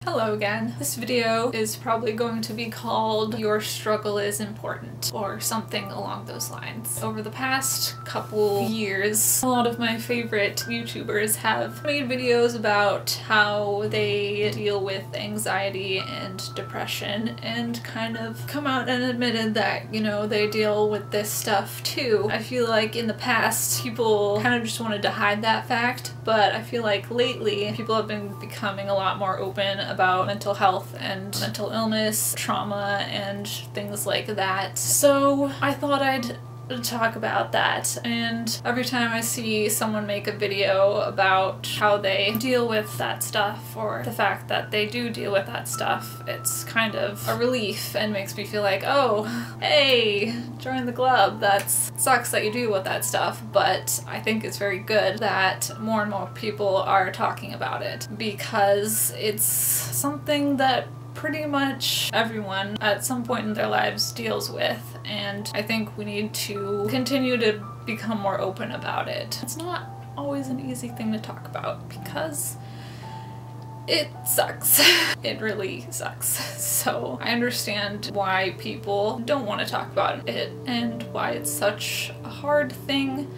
Hello again. This video is probably going to be called "Your Struggle is Important" or something along those lines. Over the past couple years, a lot of my favorite YouTubers have made videos about how they deal with anxiety and depression and kind of come out and admitted that, you know, they deal with this stuff too. I feel like in the past people kind of just wanted to hide that fact, but I feel like lately people have been becoming a lot more open about mental health and mental illness, trauma, and things like that. So I thought I'd talk about that, and every time I see someone make a video about how they deal with that stuff or the fact that they do deal with that stuff, it's kind of a relief and makes me feel like, oh, hey, join the club. That sucks that you deal with that stuff, but I think it's very good that more and more people are talking about it because it's something that pretty much everyone at some point in their lives deals with, and I think we need to continue to become more open about it. It's not always an easy thing to talk about because it sucks. It really sucks. So I understand why people don't want to talk about it and why it's such a hard thing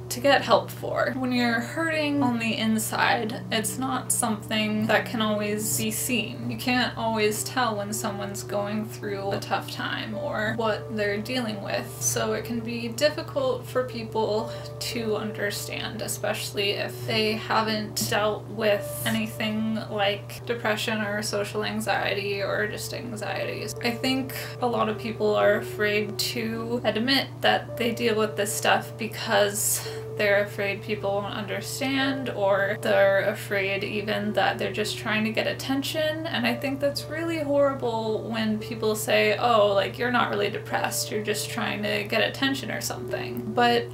to get help for. When you're hurting on the inside, it's not something that can always be seen. You can't always tell when someone's going through a tough time or what they're dealing with, so it can be difficult for people to understand, especially if they haven't dealt with anything like depression or social anxiety or just anxieties. I think a lot of people are afraid to admit that they deal with this stuff because they're afraid people won't understand, or they're afraid even that they're just trying to get attention. And I think that's really horrible when people say, oh, like, you're not really depressed, you're just trying to get attention or something. But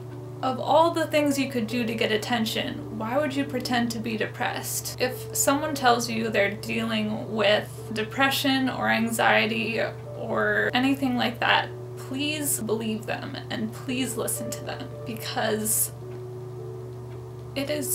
of all the things you could do to get attention, why would you pretend to be depressed? If someone tells you they're dealing with depression or anxiety or anything like that, please believe them and please listen to them, because it is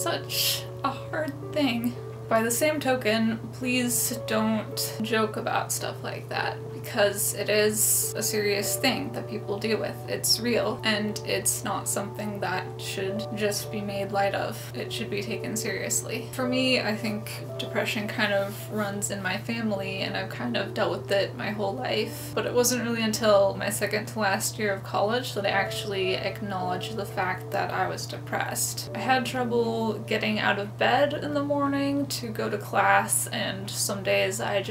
such a hard thing. By the same token, please don't joke about stuff like that, because it is a serious thing that people deal with. It's real, and it's not something that should just be made light of. It should be taken seriously. For me, I think depression kind of runs in my family, and I've kind of dealt with it my whole life. But it wasn't really until my second to last year of college that I actually acknowledged the fact that I was depressed. I had trouble getting out of bed in the morning to go to class, and some days I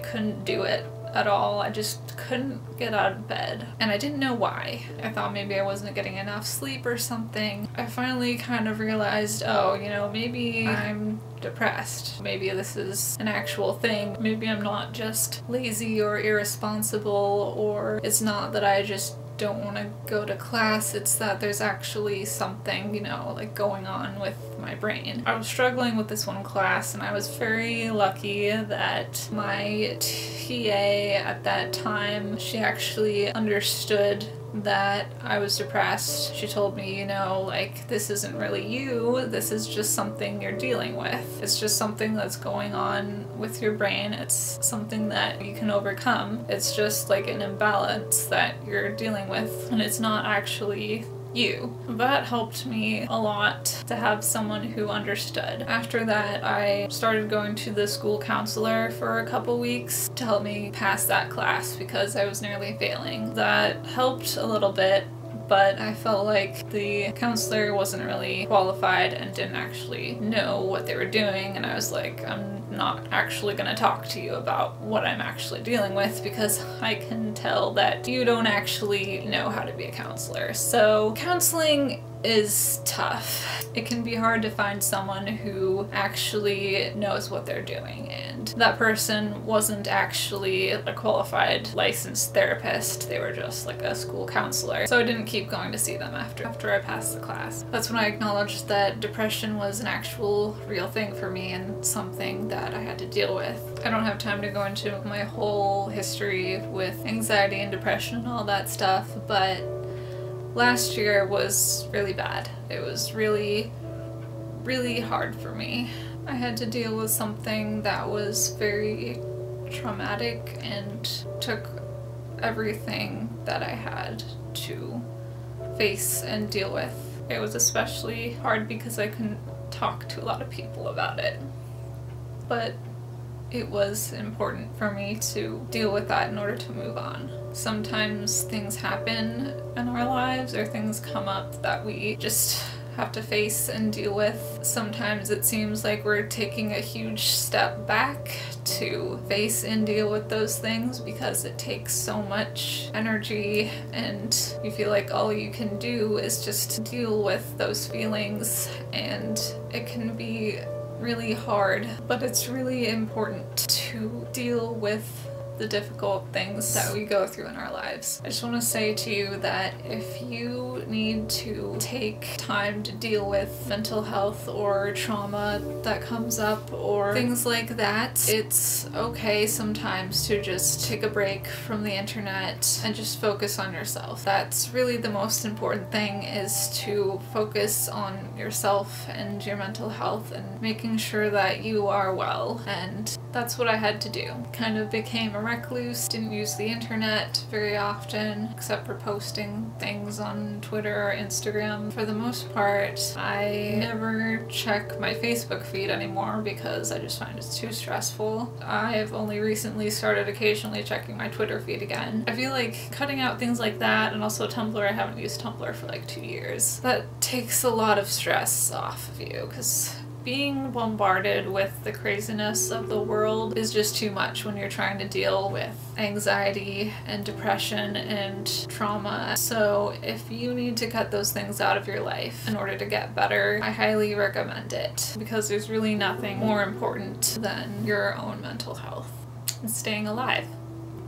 couldn't do it at all. I just couldn't get out of bed, and I didn't know why. I thought maybe I wasn't getting enough sleep or something. I finally kind of realized, oh, you know, maybe I'm depressed. Maybe this is an actual thing. Maybe I'm not just lazy or irresponsible, or it's not that I just don't want to go to class, it's that there's actually something, you know, like going on with my brain. I was struggling with this one class, and I was very lucky that my TA at that time, she actually understood that I was depressed. She told me, you know, like, this isn't really you, this is just something you're dealing with. It's just something that's going on with your brain. It's something that you can overcome. It's just like an imbalance that you're dealing with, and it's not actually you. That helped me a lot to have someone who understood. After that, I started going to the school counselor for a couple weeks to help me pass that class because I was nearly failing. That helped a little bit, but I felt like the counselor wasn't really qualified and didn't actually know what they were doing, and I was like, I'm not actually gonna talk to you about what I'm actually dealing with because I can tell that you don't actually know how to be a counselor. So counseling is tough. It can be hard to find someone who actually knows what they're doing, and that person wasn't actually a qualified licensed therapist. They were just like a school counselor. So I didn't keep going to see them after I passed the class. That's when I acknowledged that depression was an actual real thing for me and something that I had to deal with. I don't have time to go into my whole history with anxiety and depression and all that stuff, but last year was really bad. It was really, really hard for me. I had to deal with something that was very traumatic and took everything that I had to face and deal with. It was especially hard because I couldn't talk to a lot of people about it. But it was important for me to deal with that in order to move on. Sometimes things happen in our lives or things come up that we just have to face and deal with. Sometimes it seems like we're taking a huge step back to face and deal with those things because it takes so much energy and you feel like all you can do is just deal with those feelings, and it can be really hard, but it's really important to deal with the difficult things that we go through in our lives. I just want to say to you that if you need to take time to deal with mental health or trauma that comes up or things like that, it's okay sometimes to just take a break from the internet and just focus on yourself. That's really the most important thing, is to focus on yourself and your mental health and making sure that you are well. And that's what I had to do. Kind of became a recluse, didn't use the internet very often except for posting things on Twitter or Instagram. For the most part, I never check my Facebook feed anymore because I just find it too stressful. I've only recently started occasionally checking my Twitter feed again. I feel like cutting out things like that, and also Tumblr, I haven't used Tumblr for like 2 years. That takes a lot of stress off of you because being bombarded with the craziness of the world is just too much when you're trying to deal with anxiety and depression and trauma. So if you need to cut those things out of your life in order to get better, I highly recommend it, because there's really nothing more important than your own mental health and staying alive.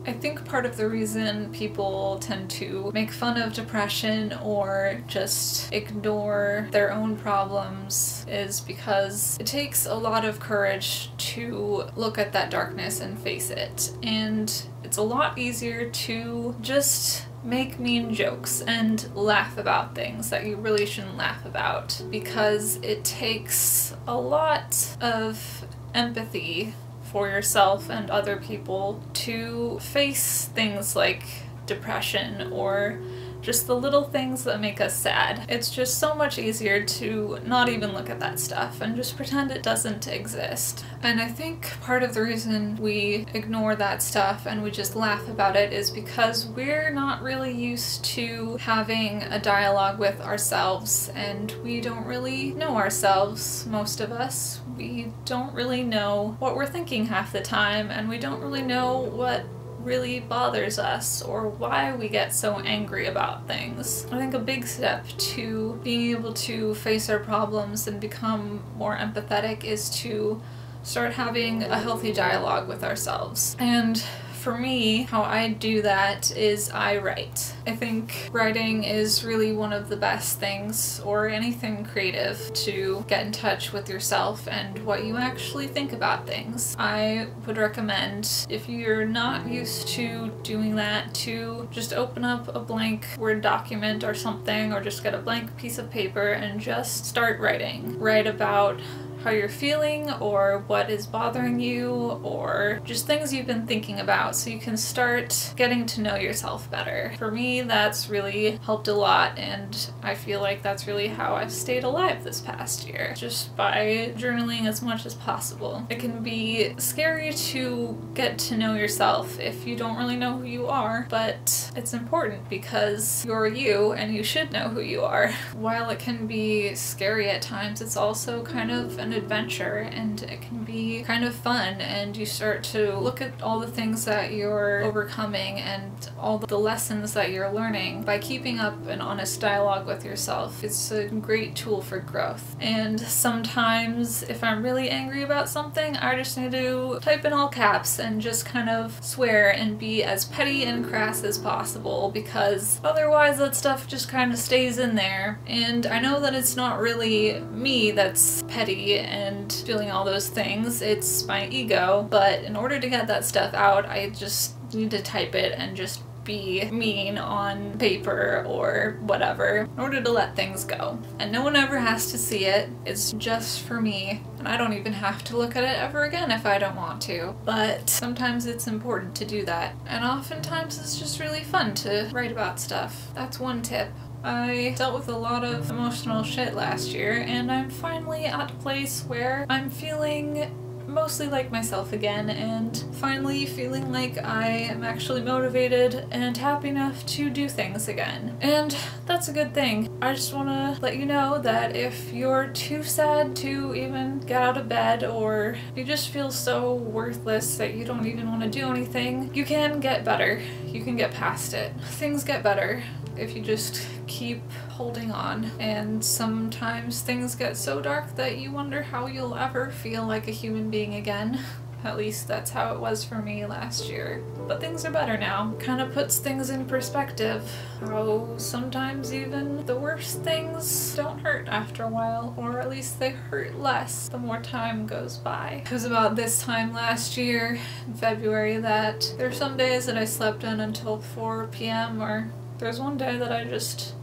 I think part of the reason people tend to make fun of depression or just ignore their own problems is because it takes a lot of courage to look at that darkness and face it. And it's a lot easier to just make mean jokes and laugh about things that you really shouldn't laugh about, because it takes a lot of empathy for yourself and other people to face things like depression or just the little things that make us sad. It's just so much easier to not even look at that stuff and just pretend it doesn't exist. And I think part of the reason we ignore that stuff and we just laugh about it is because we're not really used to having a dialogue with ourselves, and we don't really know ourselves, most of us. We don't really know what we're thinking half the time, and we don't really know what really bothers us or why we get so angry about things. I think a big step to being able to face our problems and become more empathetic is to start having a healthy dialogue with ourselves. And for me, how I do that is I write. I think writing is really one of the best things, or anything creative, to get in touch with yourself and what you actually think about things. I would recommend, if you're not used to doing that, to just open up a blank Word document or something, or just get a blank piece of paper and just start writing. Write about how you're feeling or what is bothering you or just things you've been thinking about, so you can start getting to know yourself better. For me, that's really helped a lot, and I feel like that's really how I've stayed alive this past year, just by journaling as much as possible. It can be scary to get to know yourself if you don't really know who you are, but it's important because you're you and you should know who you are. While it can be scary at times, it's also kind of an adventure, and it can be kind of fun, and you start to look at all the things that you're overcoming and all the lessons that you're learning by keeping up an honest dialogue with yourself. It's a great tool for growth. And sometimes if I'm really angry about something, I just need to type in all caps and just kind of swear and be as petty and crass as possible, because otherwise that stuff just kind of stays in there. And I know that it's not really me that's petty and feeling all those things, it's my ego, but in order to get that stuff out, I just need to type it and just be mean on paper or whatever in order to let things go. And no one ever has to see it. It's just for me. And I don't even have to look at it ever again if I don't want to. But sometimes it's important to do that. And oftentimes it's just really fun to write about stuff. That's one tip. I dealt with a lot of emotional shit last year, and I'm finally at a place where I'm feeling mostly like myself again, and finally feeling like I am actually motivated and happy enough to do things again. And that's a good thing. I just want to let you know that if you're too sad to even get out of bed, or you just feel so worthless that you don't even want to do anything, you can get better. You can get past it. Things get better if you just keep holding on. And sometimes things get so dark that you wonder how you'll ever feel like a human being again. At least that's how it was for me last year. But things are better now. Kind of puts things in perspective. How sometimes even the worst things don't hurt after a while, or at least they hurt less the more time goes by. It was about this time last year, in February, that there were some days that I slept in until 4 p.m. or there's one day that I just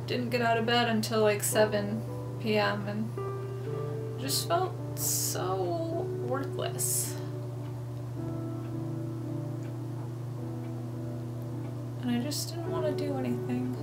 didn't get out of bed until like 7 p.m. and just felt so worthless. And I just didn't want to do anything.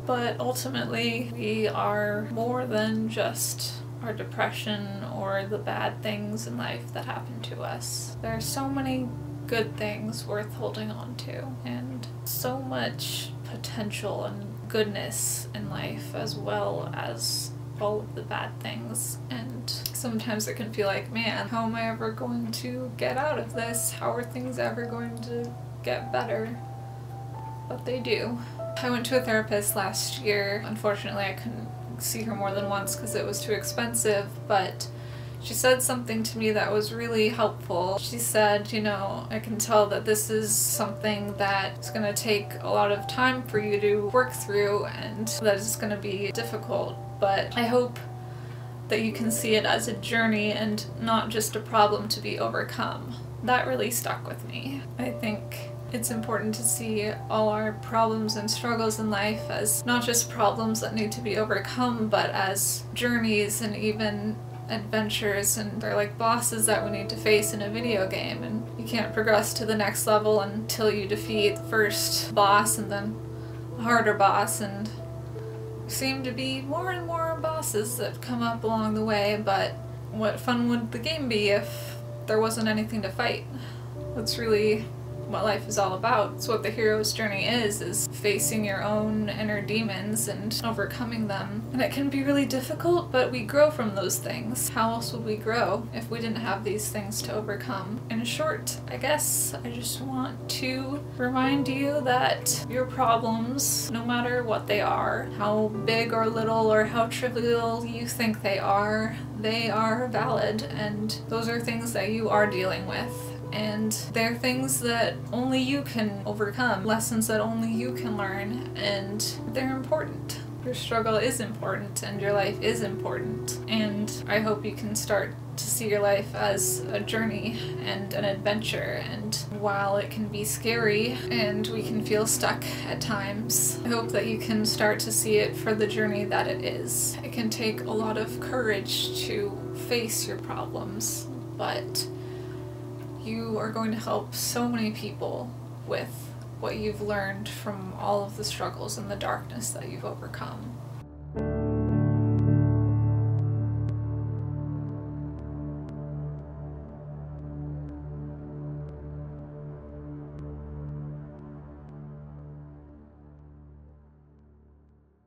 But ultimately, we are more than just our depression or the bad things in life that happen to us. There are so many good things worth holding on to, and so much potential and goodness in life, as well as all of the bad things. And sometimes it can feel like, man, how am I ever going to get out of this? How are things ever going to get better? But they do. I went to a therapist last year. Unfortunately, I couldn't see her more than once because it was too expensive, but she said something to me that was really helpful. She said, you know, I can tell that this is something that's gonna take a lot of time for you to work through, and that it's gonna be difficult, but I hope that you can see it as a journey and not just a problem to be overcome. That really stuck with me. I think it's important to see all our problems and struggles in life as not just problems that need to be overcome, but as journeys and even adventures, and they're like bosses that we need to face in a video game, and you can't progress to the next level until you defeat the first boss and then a harder boss, and there seem to be more and more bosses that come up along the way. But what fun would the game be if there wasn't anything to fight? That's really what life is all about. It's what the hero's journey is facing your own inner demons and overcoming them. And it can be really difficult, but we grow from those things. How else would we grow if we didn't have these things to overcome? In short, I guess I just want to remind you that your problems, no matter what they are, how big or little or how trivial you think they are valid, and those are things that you are dealing with. And they're things that only you can overcome, lessons that only you can learn, and they're important. Your struggle is important, and your life is important, and I hope you can start to see your life as a journey and an adventure. And while it can be scary and we can feel stuck at times, I hope that you can start to see it for the journey that it is. It can take a lot of courage to face your problems, but you are going to help so many people with what you've learned from all of the struggles and the darkness that you've overcome.